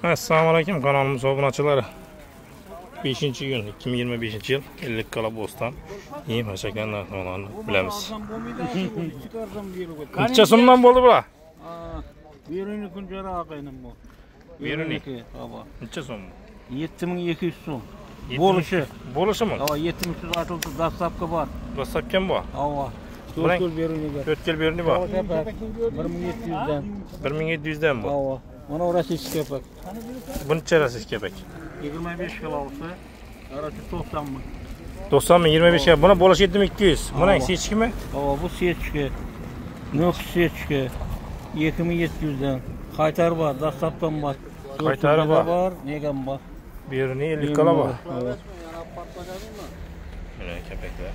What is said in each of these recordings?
Assalomu alaykum, kanalimiz obunachilar. 5-gün 2025-yil 50 kala Bo'ston. Yem hashaklar narxlarini bilamiz. Qancha so'mdan bo'ldi bular? Birini kunjara aqaynim bu. Birini. Qancha so'm? 7200 so'm. Bo'lishimi? Ha, 7300 atıldı, dastlabki bor. Dastlabki bor. Ha. 4 yil berini bor. 4 yil berini bor. 1700 dan. 1700 dan bu. Ha. Mana orası kepak. Buncha rasiz kepak. 25 kilo olsa, arası 90 mı? 90 mı 25 ga. Buna bo'lish 7200. Buna seçkimi? Ha, bu seçki. Nöq seçki. 2700 dan. Qaytar bor, dastlabdan bor. Qaytari bor. Negan bor? Birini 50 kala bor. Mana kepaklar.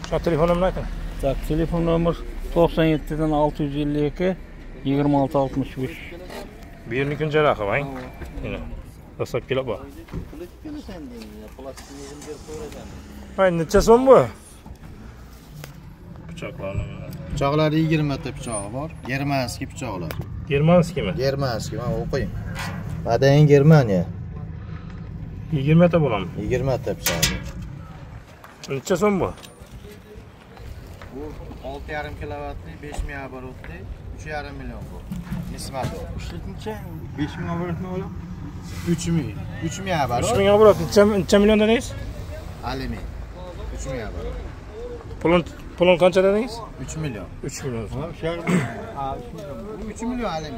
Şu telefon numarani ayting. Tak, telefon nomer 97 dan 652 2665. Birini kunjara aqibang. Mana. Dastlab kelib bor. Ay, necha so'm bu? Bıçaklarni. Bıçaklar 20 ta bıçağı var. Germanskiy bıçaklar. Germanskiy mi? Germanskiy, ben okuyayım. Madayin Germaniya. 20 ta bo'ladimi? 20 ta bıçağı. Necha so'm bu? Bu 6,5 kilovatli, 5000 оборотli, 3,5 milyon bu. Nisbat o. İşletince 5000 abartma oğlum. 3000. 3000 оборот. 3000 оборот. Necha million dedingiz? 50 3000 оборот. Pulun qancha dedingiz? 3 milyon. 3 million. Ha, 3 milyon 50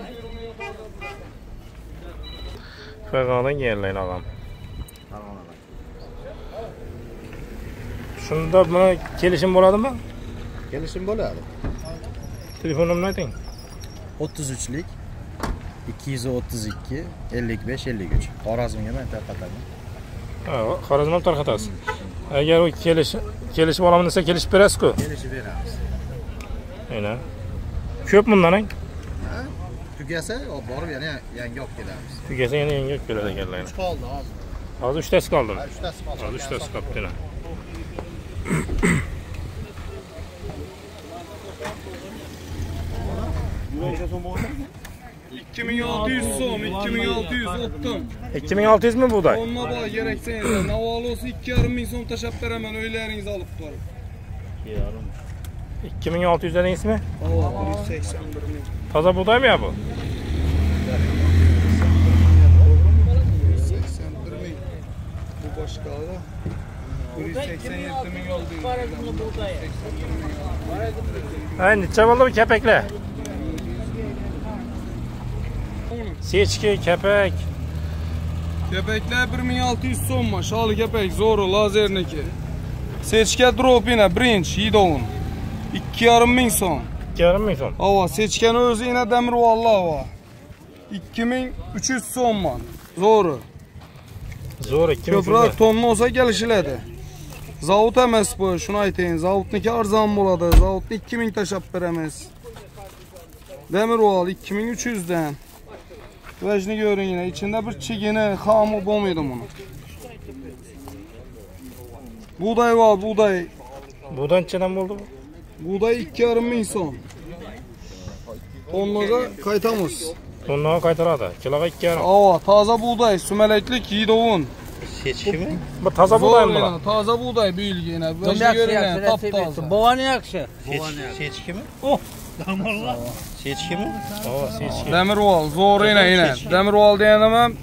Fayqadan yerlayn ağam. Shunda buna kelishim bo'ladimi? Kelishim bo'ladi. Telefon numarini ayting. 33lik 232 55 53. Xorazmga men tarqataman. Ha, Xorazmga tarqatasiz. Agar u kelishib olaman desa kelishib berasiz-ku. Kelishib beramiz. Ayna. Ko'p bundan ang. Ha? Tugasa, borib yana yangi olib kelamiz. Tugasa yana yangi olib keladi ekanlar. Qoldi hozir. Hozir 3 tasi qoldi. 3 tasi qoldi. Hozir 3 tasi qoldi. 2600 so'm, 2600 o'tdim. 2600 mi buğday? Onunla bak gerekseniz. Navalı olsa 2,5 so'm tashab beraman, o'ylaringizni olib borib. 2600 dedingiz mi? Hava 181 ming. Toza buğday mı ya bu? 181 ming. Bu boshqa da 187 ming oldu. Ha, necha bo'ldi bu kepaklar? Seçki, kepek. Kepekler 1600 so'mma, sholi kepek, zo'ri, lazerniki. Seçke drop yine, birinchi, yidovun. 2,5 ming so'm. 2,5 ming so'm. Hava, seçkeni o'zi yine Demirvallah va. 2300 so'mma, zo'ri. Zo'r 2300. Ko'proq tonna olsa kelishiladi. Zavod emas bu, shuni aytayın. Zavodniki arzon bo'ladi. Zavodni 2000 tashab beramiz. Demirval 2300 dan. Vajni görün yine. İçinde bir çigini, xamı bo'lmaydi bunu. Buğday var, buğday. Buğday nechadan bo'ldi bu? Buğday 2,5 ming so'm. Tonnaga qaytamiz. Tonnaga qaytaradi. Kiloga 2,5. Ava, toza buğday, sumalaklik yidovun. Seçki mi? Bu toza buğday mı bu? Toza buğday bu yilgina. Vajni görün, top-toza. Boğanı yakşı. Seçki mi? Oh. Seçki mi? Ova, seçki. Demirval, zo'r yine. Demirval deyenemem.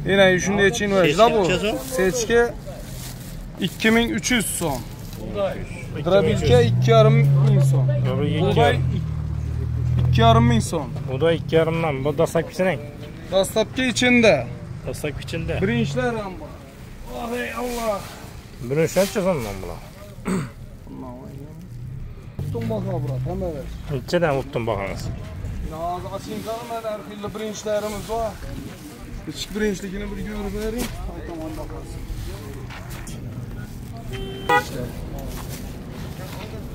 Yine shunday için vajda bu. Seçki 2300 so'm. Drabilka 2,5 ming so'm. Buğday 2,5 ming so'm. Buğday 2,5 dan. Bu dastlabki sening. Dastlabki içinde. Dastlabki ichida. Birinchilar ham bor. Voy Allah. Birinchi necha so'mdan bular? Tutun baxa bura, hamma ver. Nechadan o'tdim bahongiz? Hozir ochingizmi, har xil birinchilarimiz bor. Ichki birinchiligini bir ko'rib bering. Aytaman bahosi.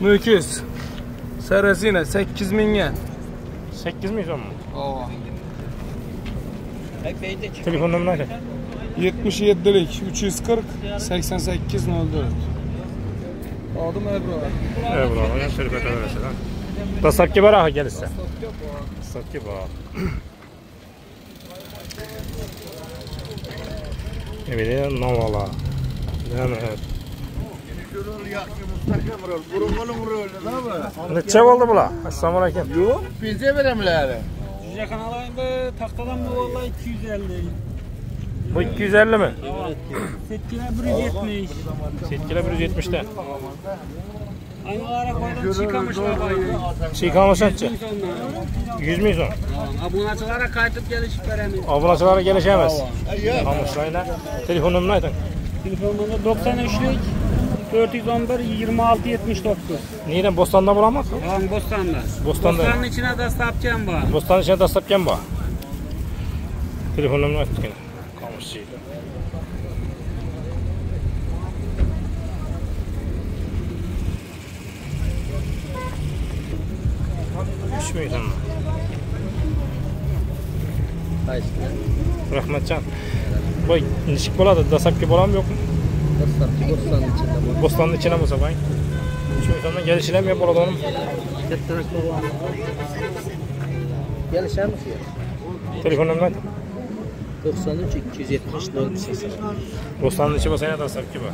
Nukus. Sarasina 8 mingga. 8 ming so'mmi? Hava. Telefon numarini ayting. 77'lik 340 88 04. Adım Ebru. Ebru, ya şerifete verirsin ha. Dastlabki bor ha gelirse. Dastlabki bor. Evet, Novala. Değil mi? Neçe oldu bula? Assalamu alaikum. Yo'q, pensiya beramlar. Yakın alayım be, taktadan bu vallahi 250. Bu 250 mi? Setkine 170. Setkiler 170'te. Aynı olarak koydan çıkamışlar bayını. Çıkamış açı. 100 milyon son. Abunacılara kayıtıp gelişip veremiyor. Abunaçılara gelişemez. Kamışlayla. Telefon numarını aytın. Telefonumda 93'lük 411 26 79. Neyden Bostan'da bulamak? Tamam Bostan'da. Bostan'da. Bostan'ın içine de sapacağım var. Bostan'ın içine dastlap gel bak. Telefon numarını aytın. Kamışçıydı. Düşmüyor ama. Rahmetcan. Bu nişik boladı, dasapki bolam yok mu? Dastlabki Bostanın içinde. Bostanın içine bu sabah. Düşmüyor sonra gelişilemiyor boladı onun. Kattaroq bo'lgan. Kelishamiz ya. Telefon numarını aytın. 93 270 08. Bostanın içi basaya dasapki bak.